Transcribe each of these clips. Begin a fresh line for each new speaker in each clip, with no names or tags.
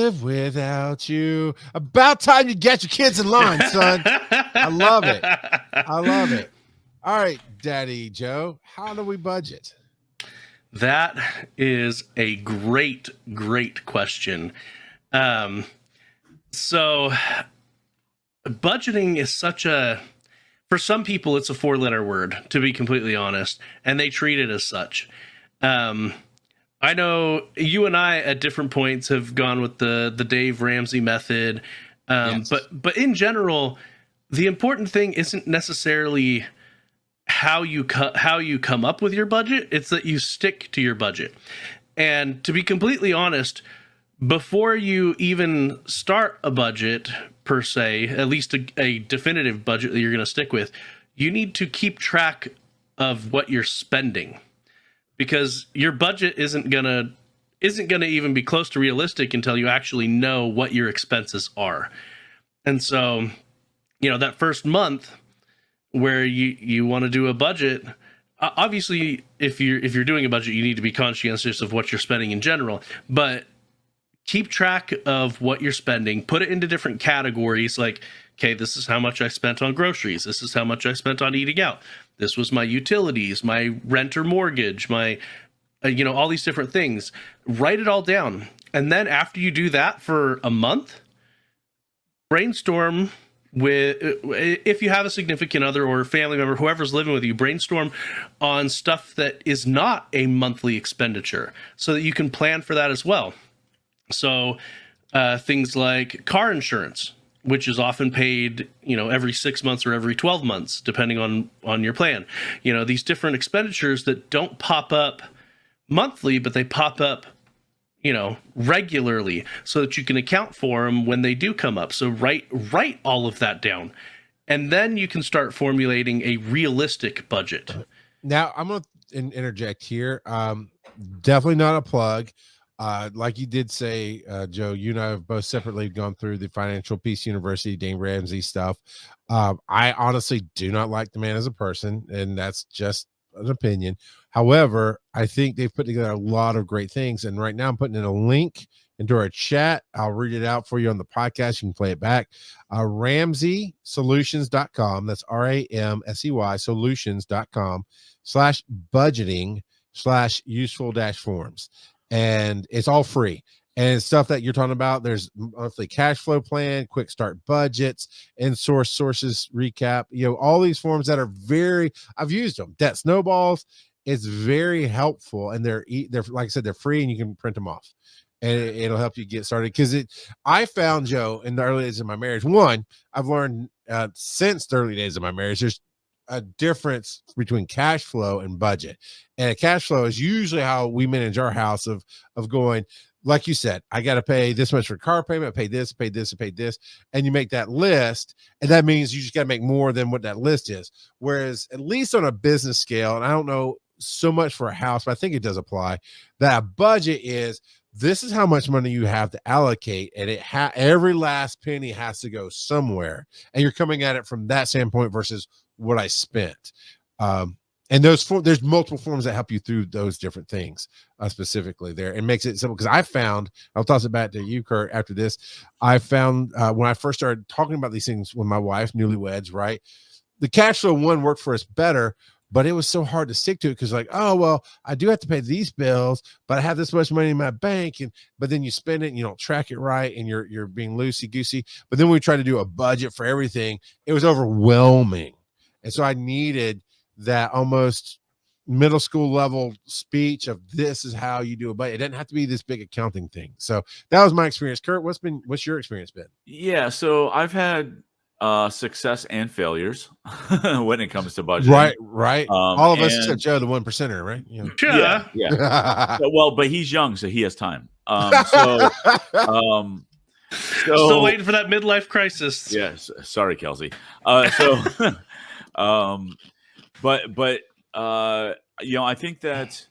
live without you. About time you get your kids in line, son. I love it. I love it. All right, Daddy Joe, how do we budget?
That is a great question. So budgeting is for some people, it's a 4-letter word, to be completely honest, and they treat it as such. I know you and I at different points have gone with the Dave Ramsey method.
Yes.
But in general, the important thing isn't necessarily how you come up with your budget. It's that you stick to your budget. And to be completely honest, before you even start a budget per se, at least a definitive budget that you're going to stick with, you need to keep track of what you're spending, because your budget isn't gonna even be close to realistic until you actually know what your expenses are. And so, that first month where you want to do a budget, obviously if you're doing a budget, you need to be conscientious of what you're spending in general, but keep track of what you're spending, put it into different categories, like, okay, this is how much I spent on groceries, this is how much I spent on eating out, this was my utilities, my rent or mortgage, my all these different things. Write it all down. And then after you do that for a month, brainstorm with, if you have a significant other or family member, whoever's living with you, brainstorm on stuff that is not a monthly expenditure so that you can plan for that as well. So things like car insurance, which is often paid, every 6 months or every 12 months, depending on your plan. These different expenditures that don't pop up monthly, but they pop up, regularly, so that you can account for them when they do come up. So write all of that down, and then you can start formulating a realistic budget.
Now, I'm going to interject here. Definitely not a plug. Like you did say, Joe, you and I have both separately gone through the Financial Peace University, Dave Ramsey stuff. I honestly do not like the man as a person, and that's just an opinion. However, I think they've put together a lot of great things. And right now I'm putting in a link into our chat. I'll read it out for you on the podcast. You can play it back. RamseySolutions.com. That's RAMSEY solutions.com/budgeting/useful-forms. And it's all free. And it's stuff that you're talking about. There's monthly cash flow plan, quick start budgets, and sources recap. All these forms that are I've used them. Debt snowballs. It's very helpful, and they're like I said, they're free, and you can print them off, and it'll help you get started. Because I found, Joe, in the early days of my marriage. One, I've learned since the early days of my marriage, there's a difference between cash flow and budget. And a cash flow is usually how we manage our house of going, like you said, I got to pay this much for car payment, pay this, pay this, and pay this. And you make that list. And that means you just got to make more than what that list is. Whereas at least on a business scale, and I don't know so much for a house, but I think it does apply, that a budget is, this is how much money you have to allocate, and every last penny has to go somewhere. And you're coming at it from that standpoint versus what I spent. And there's multiple forms that help you through those different things specifically there, and makes it simple. Because I found, I'll toss it back to you, Kurt, after this. I found when I first started talking about these things with my wife, newlyweds, right? The cash flow one worked for us better, but it was so hard to stick to it because, like, oh, well, I do have to pay these bills, but I have this much money in my bank, but then you spend it and you don't track it right, and you're being loosey goosey. But then when we tried to do a budget for everything, it was overwhelming, and so I needed that almost middle school level speech of, this is how you do a budget. It doesn't have to be this big accounting thing. So that was my experience. Kurt, what's your experience been?
Yeah, so I've had success and failures when it comes to budgeting.
Right. All of us except Joe, the 1%er, right?
Yeah. Well, but he's young, so he has time.
Still waiting for that midlife crisis.
Yes. Sorry, Kelsey. But I think that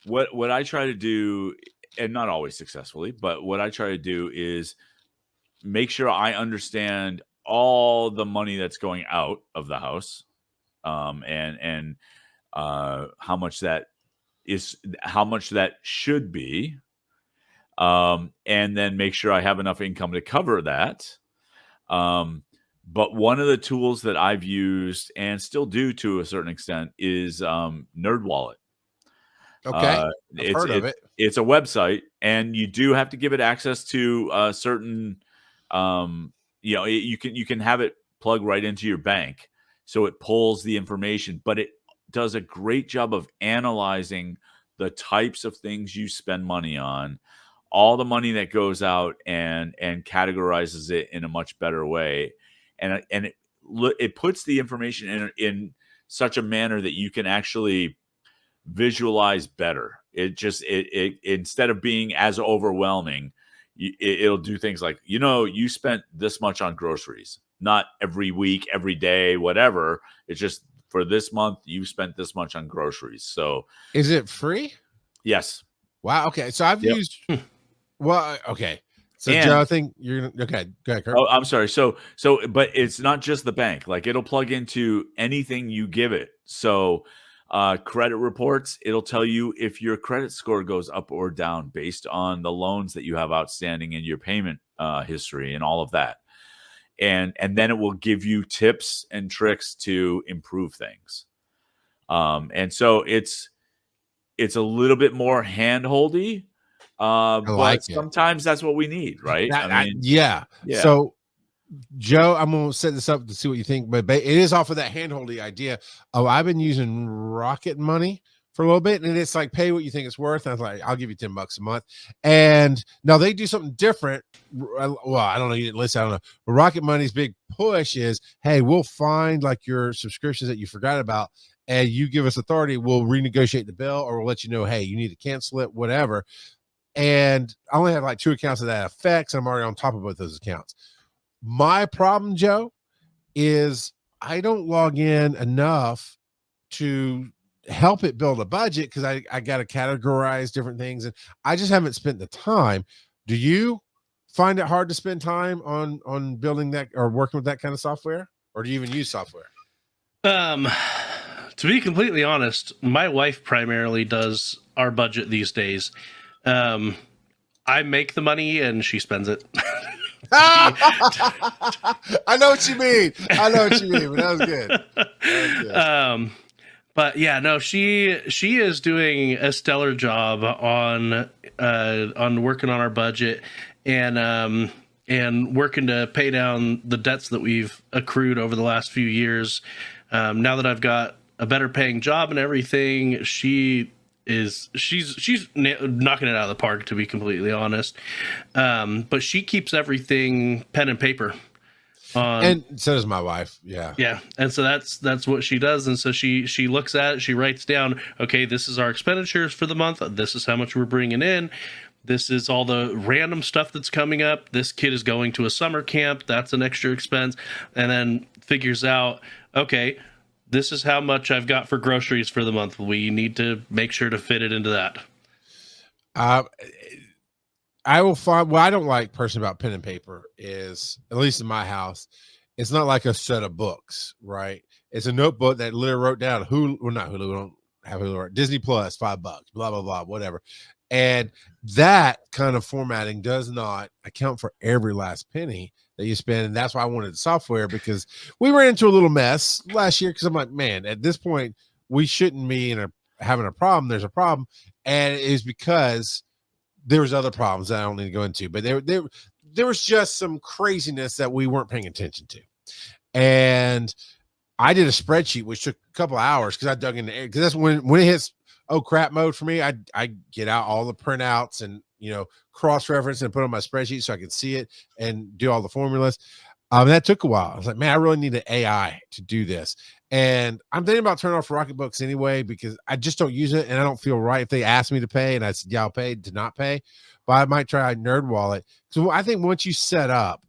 what I try to do, and not always successfully, but what I try to do is make sure I understand all the money that's going out of the house, and how much that should be, and then make sure I have enough income to cover that. But one of the tools that I've used and still do to a certain extent is NerdWallet.
Okay. I've
It's
heard of it.
it's a website, and you do have to give it access to certain, you can have it plug right into your bank, so it pulls the information, but it does a great job of analyzing the types of things you spend money on, all the money that goes out, and categorizes it in a much better way, and it puts the information in such a manner that you can actually visualize better. It instead of being as overwhelming, it'll do things like, you spent this much on groceries, not every week, every day, whatever. It's just for this month, you spent this much on groceries. So
Is it free?
yes.
Wow. Okay. So I've
Yep.
used, well, okay. So
And-
Joe, I think you're okay. Go ahead, Kurt.
Oh, I'm sorry. So, but it's not just the bank. Like, it'll plug into anything you give it. So, credit reports, it'll tell you if your credit score goes up or down based on the loans that you have outstanding and your payment history and all of that. And then it will give you tips and tricks to improve things. And so it's a little bit more hand-holdy,
like
but
it.
sometimes that's what we need, right?
Yeah.
Yeah.
So, Joe, I'm gonna set this up to see what you think, but it is off of that handholdy idea. Oh, I've been using Rocket Money for a little bit, and it's like, pay what you think it's worth. And I was like, I'll give you $10 a month. And now they do something different. Well, I don't know. You didn't listen. I don't know. But Rocket Money's big push is, hey, we'll find like your subscriptions that you forgot about, and you give us authority. We'll renegotiate the bill, or we'll let you know, hey, you need to cancel it, whatever. And I only have like 2 accounts of that affects. I'm already on top of both those accounts. My problem, Joe, is I don't log in enough to help it build a budget because I got to categorize different things, and I just haven't spent the time. Do you find it hard to spend time on building that or working with that kind of software, or do you even use software?
To be completely honest, my wife primarily does our budget these days. I make the money and she spends it.
I know what you mean. But that was good.
But yeah, no, she is doing a stellar job on working on our budget and working to pay down the debts that we've accrued over the last few years. Now that I've got a better paying job and everything, she's knocking it out of the park, to be completely honest. But she keeps everything pen and paper.
And so does my wife. Yeah.
And so that's what she does. And so she looks at it, she writes down, okay, this is our expenditures for the month. This is how much we're bringing in. This is all the random stuff that's coming up. This kid is going to a summer camp. That's an extra expense. And then figures out, okay, this is how much I've got for groceries for the month. We need to make sure to fit it into that.
I will find what I don't like personally about pen and paper is, at least in my house, it's not like a set of books, right? It's a notebook that literally wrote down not Hulu, we don't have Hulu, Disney Plus, $5, blah, blah, blah, whatever. And that kind of formatting does not account for every last penny that you spend. And that's why I wanted software, because we ran into a little mess last year. Cause I'm like, man, at this point we shouldn't be having a problem. There's a problem. And it is because there was other problems that I don't need to go into, but there was just some craziness that we weren't paying attention to. And I did a spreadsheet, which took a couple of hours because I dug into it. Because that's when it hits oh crap mode for me. I get out all the printouts and cross-reference and put on my spreadsheet so I can see it and do all the formulas. That took a while. I was like, man, I really need an AI to do this. And I'm thinking about turning off Rocketbooks anyway, because I just don't use it. And I don't feel right if they ask me to pay and I said, yeah, I'll pay to not pay, but I might try NerdWallet. So I think once you set up,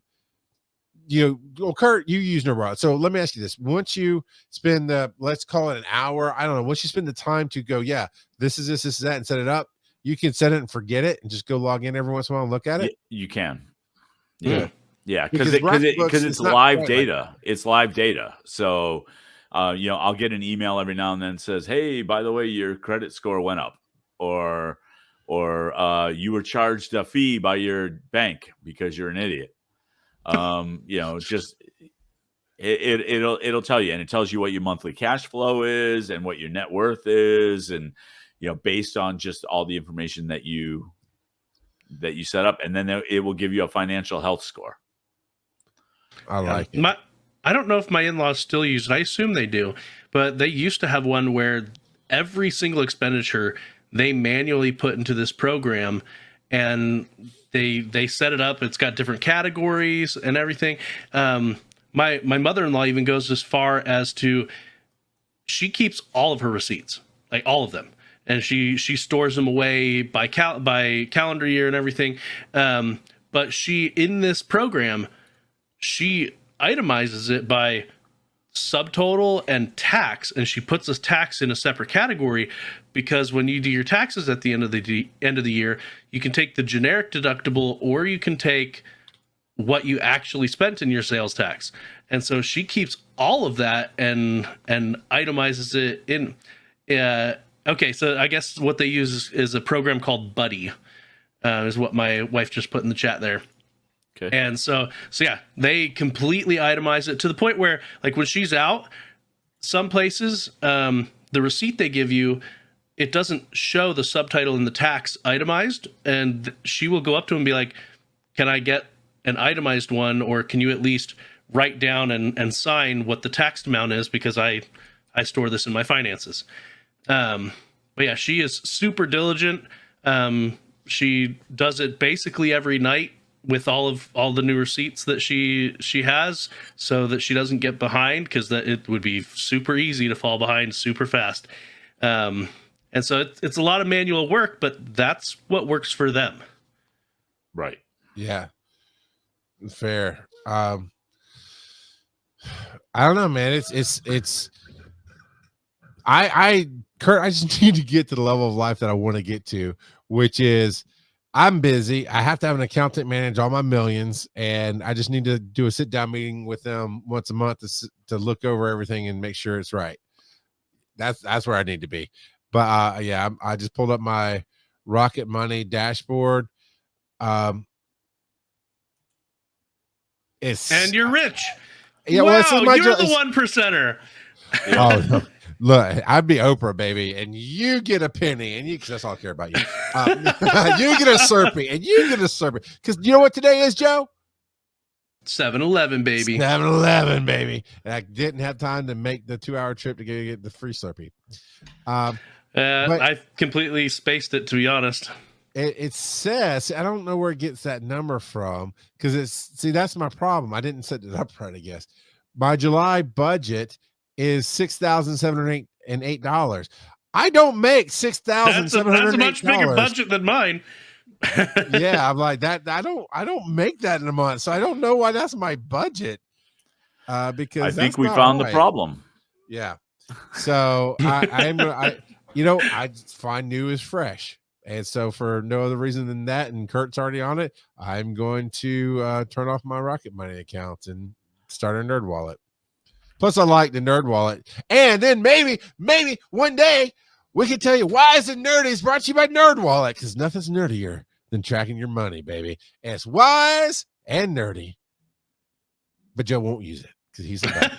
Kurt, you use NerdWallet. So let me ask you this. Once you spend let's call it an hour, I don't know, once you spend the time to go, yeah, this is this is that, and set it up, you can set it and forget it and just go log in every once in a while and look at it.
You can. Yeah. Yeah.
Because
it's live data. It's live data. So, I'll get an email every now and then that says, hey, by the way, your credit score went up, or you were charged a fee by your bank because you're an idiot. Just it'll tell you, and it tells you what your monthly cash flow is and what your net worth is, and based on just all the information that you set up, and then it will give you a financial health score.
I like it.
I don't know if my in-laws still use it. I assume they do, but they used to have one where every single expenditure they manually put into this program, and they set it up. It's got different categories and everything. My mother-in-law even goes as far as to, she keeps all of her receipts, like all of them, and she stores them away by calendar year and everything. But she, in this program, she itemizes it by subtotal and tax, and she puts this tax in a separate category, because when you do your taxes at the end of the year, you can take the generic deductible, or you can take what you actually spent in your sales tax. And so she keeps all of that and itemizes it in. Okay, so I guess what they use is a program called Buddy, is what my wife just put in the chat there.
Okay.
And so yeah, they completely itemize it to the point where, like, when she's out, some places, the receipt they give you, it doesn't show the subtitle and the tax itemized, and she will go up to him and be like, "Can I get an itemized one, or can you at least write down and sign what the taxed amount is, because I store this in my finances." But yeah, she is super diligent. She does it basically every night with all the new receipts that she has, so that she doesn't get behind, because it would be super easy to fall behind super fast. And so it's a lot of manual work, but that's what works for them.
Right.
Yeah. Fair. I don't know, man. Kurt, I just need to get to the level of life that I want to get to, which is, I'm busy. I have to have an accountant manage all my millions, and I just need to do a sit-down meeting with them once a month to look over everything and make sure it's right. That's where I need to be. But yeah, I just pulled up my Rocket Money dashboard.
And you're rich.
Yeah,
wow,
well,
you're the 1%er.
Oh, no. Look, I'd be Oprah, baby, and you get a penny, and because that's all I care about you. You get a Slurpee, and you get a Slurpee. Because you know what today is, Joe?
7-Eleven, baby.
7-Eleven, baby. And I didn't have time to make the 2-hour trip to get the free Slurpee. But
I completely spaced it, to be honest.
It says, I don't know where it gets that number from, because that's my problem. I didn't set it up right, I guess. My July budget is $6,708. I don't make $6,708.
That's a much bigger budget than mine.
Yeah, I'm like that. I don't make that in a month, so I don't know why that's my budget. Because
I think we found the problem.
Yeah. So I find new is fresh. And so for no other reason than that, and Kurt's already on it, I'm going to turn off my Rocket Money account and start a Nerd Wallet. Plus, I like the Nerd Wallet. And then maybe one day we can tell you why is it nerdy is brought to you by Nerd Wallet, because nothing's nerdier than tracking your money, baby. And it's wise and nerdy. But Joe won't use it because he's a